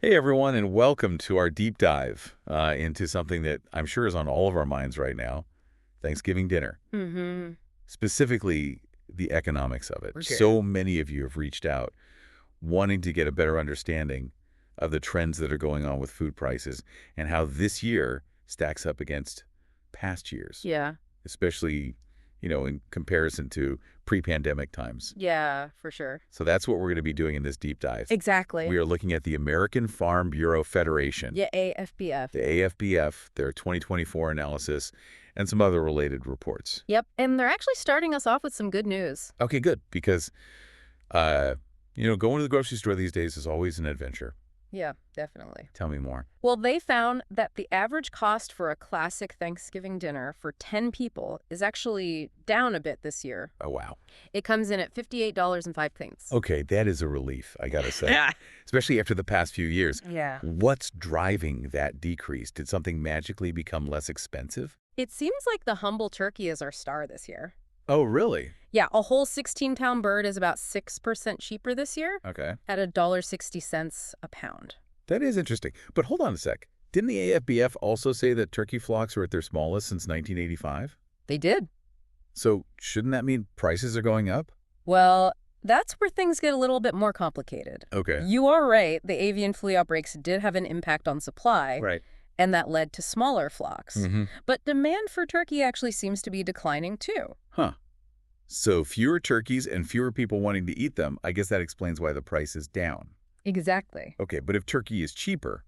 Hey everyone, and welcome to our deep dive into something that I'm sure is on all of our minds right now, Thanksgiving dinner. Mm-hmm. Specifically, the economics of it. For sure. So many of you have reached out wanting to get a better understanding of the trends that are going on with food prices and how this year stacks up against past years, Yeah. especially, in comparison to pre-pandemic times. Yeah, for sure. So that's what we're going to be doing in this deep dive. Exactly. We are looking at the American Farm Bureau Federation, Yeah, AFBF. the AFBF, their 2024 analysis, and some other related reports. Yep. And they're actually starting us off with some good news. Okay, good, because, uh, going to the grocery store these days is always an adventure. Yeah, definitely. Tell me more. Well, they found that the average cost for a classic Thanksgiving dinner for 10 people is actually down a bit this year. Oh, wow. It comes in at $58.05. Okay, that is a relief, I gotta say, Yeah. especially after the past few years. Yeah. What's driving that decrease? Did something magically become less expensive? It seems like the humble turkey is our star this year. Oh, really? Yeah, a whole 16-pound bird is about 6% cheaper this year Okay. at $1.60 a pound. That is interesting. But hold on a sec. Didn't the AFBF also say that turkey flocks were at their smallest since 1985? They did. So shouldn't that mean prices are going up? Well, that's where things get a little bit more complicated. Okay. You are right, the avian flu outbreaks did have an impact on supply, Right. and that led to smaller flocks. Mm-hmm. But demand for turkey actually seems to be declining too. Huh. So fewer turkeys and fewer people wanting to eat them, I guess that explains why the price is down. Exactly. Okay, but if turkey is cheaper,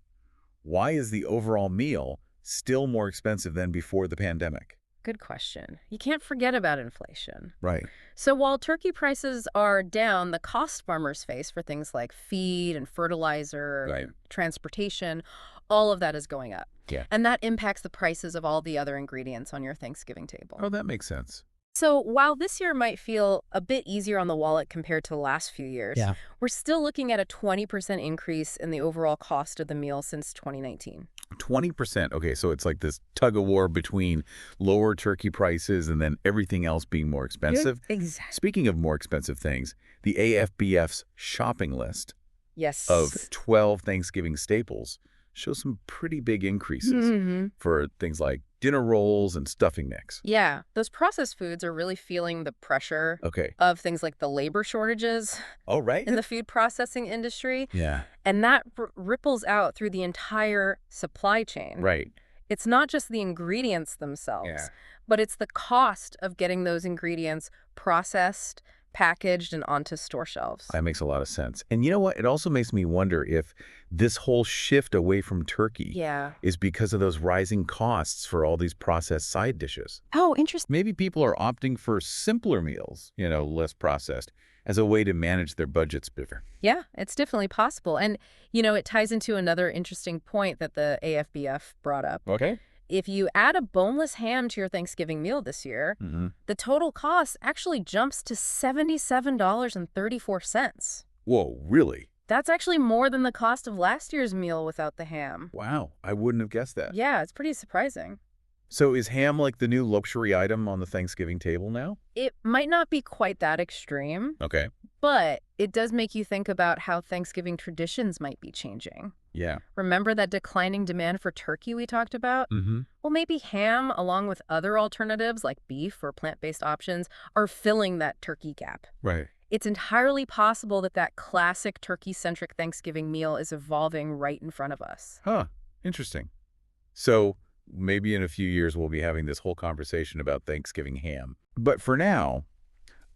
why is the overall meal still more expensive than before the pandemic? Good question. You can't forget about inflation. Right. So while turkey prices are down, the cost farmers face for things like feed and fertilizer, Right. transportation, all of that is going up. Yeah. And that impacts the prices of all the other ingredients on your Thanksgiving table. Oh, that makes sense. So while this year might feel a bit easier on the wallet compared to the last few years, Yeah. we're still looking at a 20% increase in the overall cost of the meal since 2019. 20%. Okay, so it's like this tug of war between lower turkey prices and then everything else being more expensive. Exactly. Speaking of more expensive things, the AFBF's shopping list Yes. of 12 Thanksgiving staples shows some pretty big increases Mm-hmm. for things like dinner rolls and stuffing mix. Yeah, those processed foods are really feeling the pressure Okay. of things like the labor shortages Oh, right. in the food processing industry. Yeah. And that ripples out through the entire supply chain. Right. It's not just the ingredients themselves, Yeah. but it's the cost of getting those ingredients processed, packaged, and onto store shelves. That makes a lot of sense. And you know what? It also makes me wonder if this whole shift away from turkey Yeah. is because of those rising costs for all these processed side dishes. Oh, interesting. Maybe people are opting for simpler meals, less processed, as a way to manage their budgets better. Yeah, it's definitely possible. And, it ties into another interesting point that the AFBF brought up. Okay. If you add a boneless ham to your Thanksgiving meal this year, Mm-hmm. the total cost actually jumps to $77.34. Whoa, really? That's actually more than the cost of last year's meal without the ham. Wow, I wouldn't have guessed that. Yeah, it's pretty surprising. So is ham like the new luxury item on the Thanksgiving table now? It might not be quite that extreme, Okay. but it does make you think about how Thanksgiving traditions might be changing. Yeah. Remember that declining demand for turkey we talked about? Mm-hmm. Well, maybe ham, along with other alternatives like beef or plant-based options, are filling that turkey gap. Right. It's entirely possible that that classic turkey-centric Thanksgiving meal is evolving right in front of us. Huh. Interesting. So maybe in a few years we'll be having this whole conversation about Thanksgiving ham. But for now,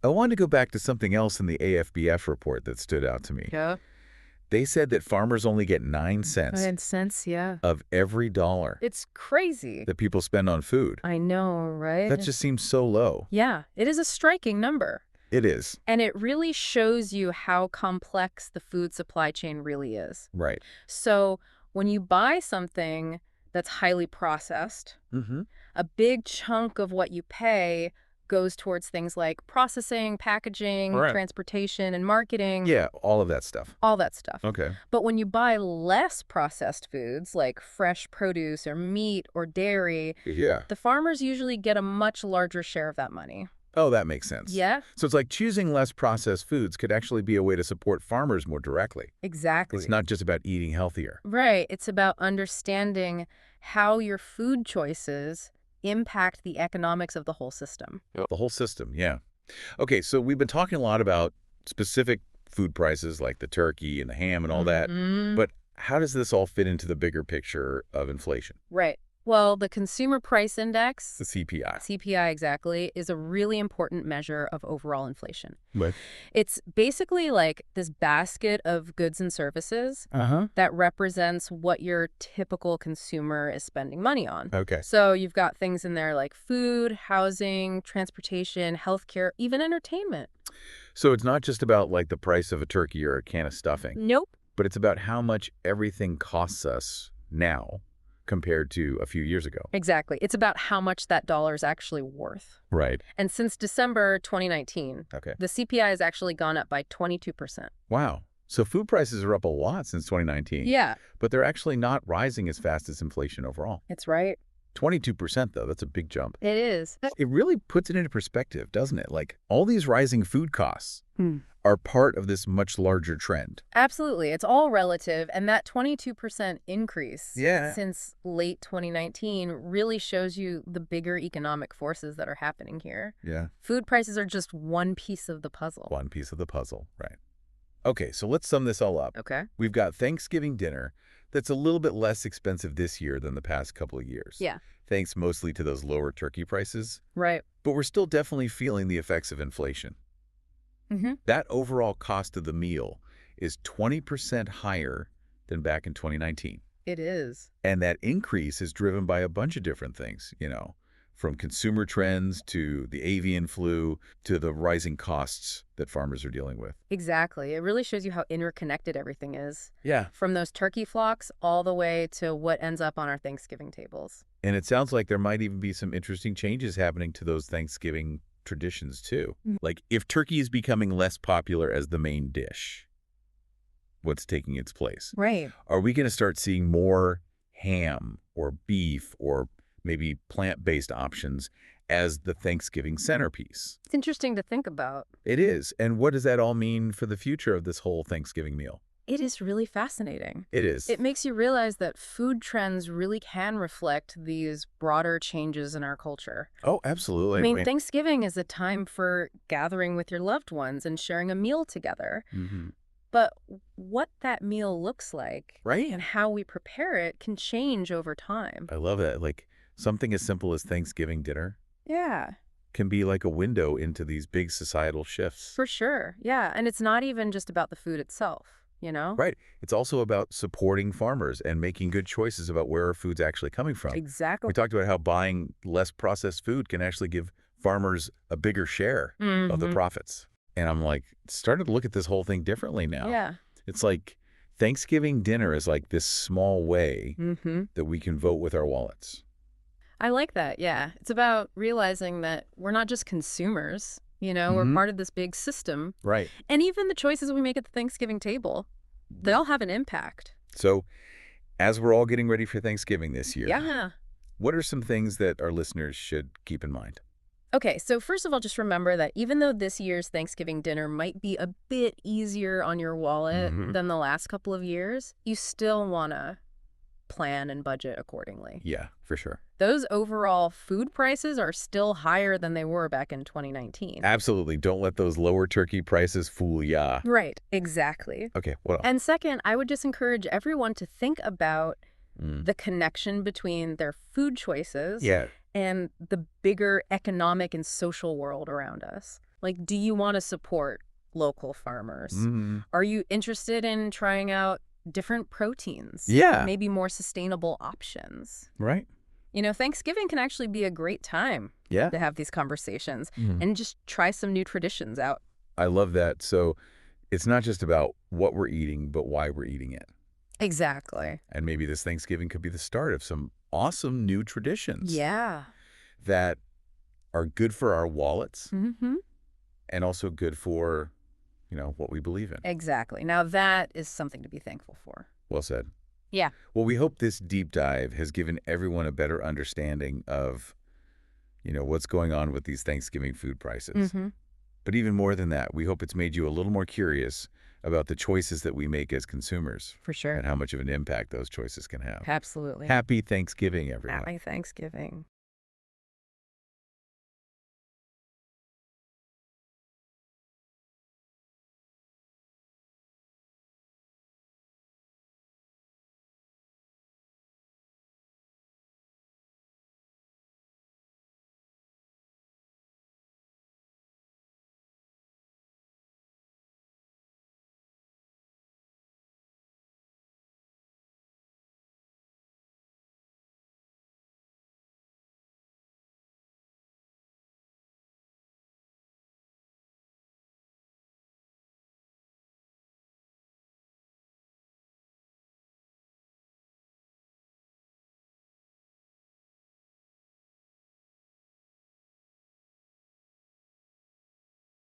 I want to go back to something else in the AFBF report that stood out to me. Yeah. They said that farmers only get 9 cents 9 cents, yeah. of every dollar It's crazy. that people spend on food. I know, right? That just seems so low. Yeah, it is a striking number. It is. And it really shows you how complex the food supply chain really is. Right. So when you buy something that's highly processed, Mm-hmm. a big chunk of what you pay goes towards things like processing, packaging, Right. transportation, and marketing. Yeah, all of that stuff. All that stuff. Okay. But when you buy less processed foods like fresh produce or meat or dairy, Yeah. the farmers usually get a much larger share of that money. Oh, that makes sense. Yeah, So it's like choosing less processed foods could actually be a way to support farmers more directly. It's exactly. not just about eating healthier. Right. It's about understanding how your food choices impact the economics of the whole system. Yep. The whole system, yeah. Okay, so we've been talking a lot about specific food prices like the turkey and the ham and all that, Hmm. but how does this all fit into the bigger picture of inflation, Right. Well, the Consumer Price Index, the CPI? CPI exactly, is a really important measure of overall inflation. Right. It's basically like this basket of goods and services Uh-huh. that represents what your typical consumer is spending money on. Okay. So you've got things in there like food, housing, transportation, healthcare, even entertainment. So it's not just about like the price of a turkey or a can of stuffing, Nope. but it's about how much everything costs us now compared to a few years ago. Exactly. It's about how much that dollar is actually worth. Right. And since December 2019, Okay. the CPI has actually gone up by 22%. Wow. So food prices are up a lot since 2019, Yeah, but they're actually not rising as fast as inflation overall. it's right. 22% though, that's a big jump. It is. It really puts it into perspective, doesn't it? Like all these rising food costs Hmm. are part of this much larger trend. Absolutely. It's all relative. And that 22% increase Yeah. since late 2019 really shows you the bigger economic forces that are happening here. Yeah. Food prices are just one piece of the puzzle. One piece of the puzzle, right. Okay, so let's sum this all up. Okay. We've got Thanksgiving dinner that's a little bit less expensive this year than the past couple of years. Yeah. Thanks mostly to those lower turkey prices. Right. But we're still definitely feeling the effects of inflation. Mm-hmm. That overall cost of the meal is 20% higher than back in 2019. It is. And that increase is driven by a bunch of different things, from consumer trends to the avian flu to the rising costs that farmers are dealing with. Exactly. It really shows you how interconnected everything is. Yeah. From those turkey flocks all the way to what ends up on our Thanksgiving tables. And it sounds like there might even be some interesting changes happening to those Thanksgiving traditions too. Like if turkey is becoming less popular as the main dish, what's taking its place? Right. Are we going to start seeing more ham or beef or maybe plant-based options as the Thanksgiving centerpiece? It's interesting to think about. It is. And what does that all mean for the future of this whole Thanksgiving meal? It is really fascinating. It is. It makes you realize that food trends really can reflect these broader changes in our culture. Oh, absolutely. I mean, Thanksgiving is a time for gathering with your loved ones and sharing a meal together. Mhm. But what that meal looks like Right? and how we prepare it can change over time. I love that. Like something as simple as Thanksgiving dinner Yeah, can be like a window into these big societal shifts. for sure. Yeah, and it's not even just about the food itself, you know? Right. It's also about supporting farmers and making good choices about where our food's actually coming from. Exactly. We talked about how buying less processed food can actually give farmers a bigger share of the Mhm. profits. And I'm like, started to look at this whole thing differently now. Yeah. It's like Thanksgiving dinner is like this small way Mm-hmm. that we can vote with our wallets. I like that, yeah. It's about realizing that we're not just consumers, we're part of this big system. Right. And even the choices we make at the Thanksgiving table, they all have an impact. So as we're all getting ready for Thanksgiving this year, Yeah. what are some things that our listeners should keep in mind? Okay, so first of all, just remember that even though this year's Thanksgiving dinner might be a bit easier on your wallet than the last couple of years, you still want to plan and budget accordingly. Yeah, for sure. Those overall food prices are still higher than they were back in 2019. Absolutely. Don't let those lower turkey prices fool ya. Right, exactly. Okay, what else? And second, I would just encourage everyone to think about Mm. the connection between their food choices Yeah. and the bigger economic and social world around us. Like, do you want to support local farmers? Mhm. Are you interested in trying out different proteins? Yeah. Maybe more sustainable options? Right? Thanksgiving can actually be a great time Yeah. to have these conversations Mhm. and just try some new traditions out. I love that. So it's not just about what we're eating, but why we're eating it. Exactly. And maybe this Thanksgiving could be the start of some awesome new traditions Yeah. that are good for our wallets Mm-hmm. and also good for, what we believe in. Exactly. Now that is something to be thankful for. Well said. Yeah. Well, we hope this deep dive has given everyone a better understanding of, what's going on with these Thanksgiving food prices. Mm-hmm. But even more than that, we hope it's made you a little more curious about the choices that we make as consumers For sure. and how much of an impact those choices can have. Absolutely. Happy Thanksgiving, everyone. Happy Thanksgiving.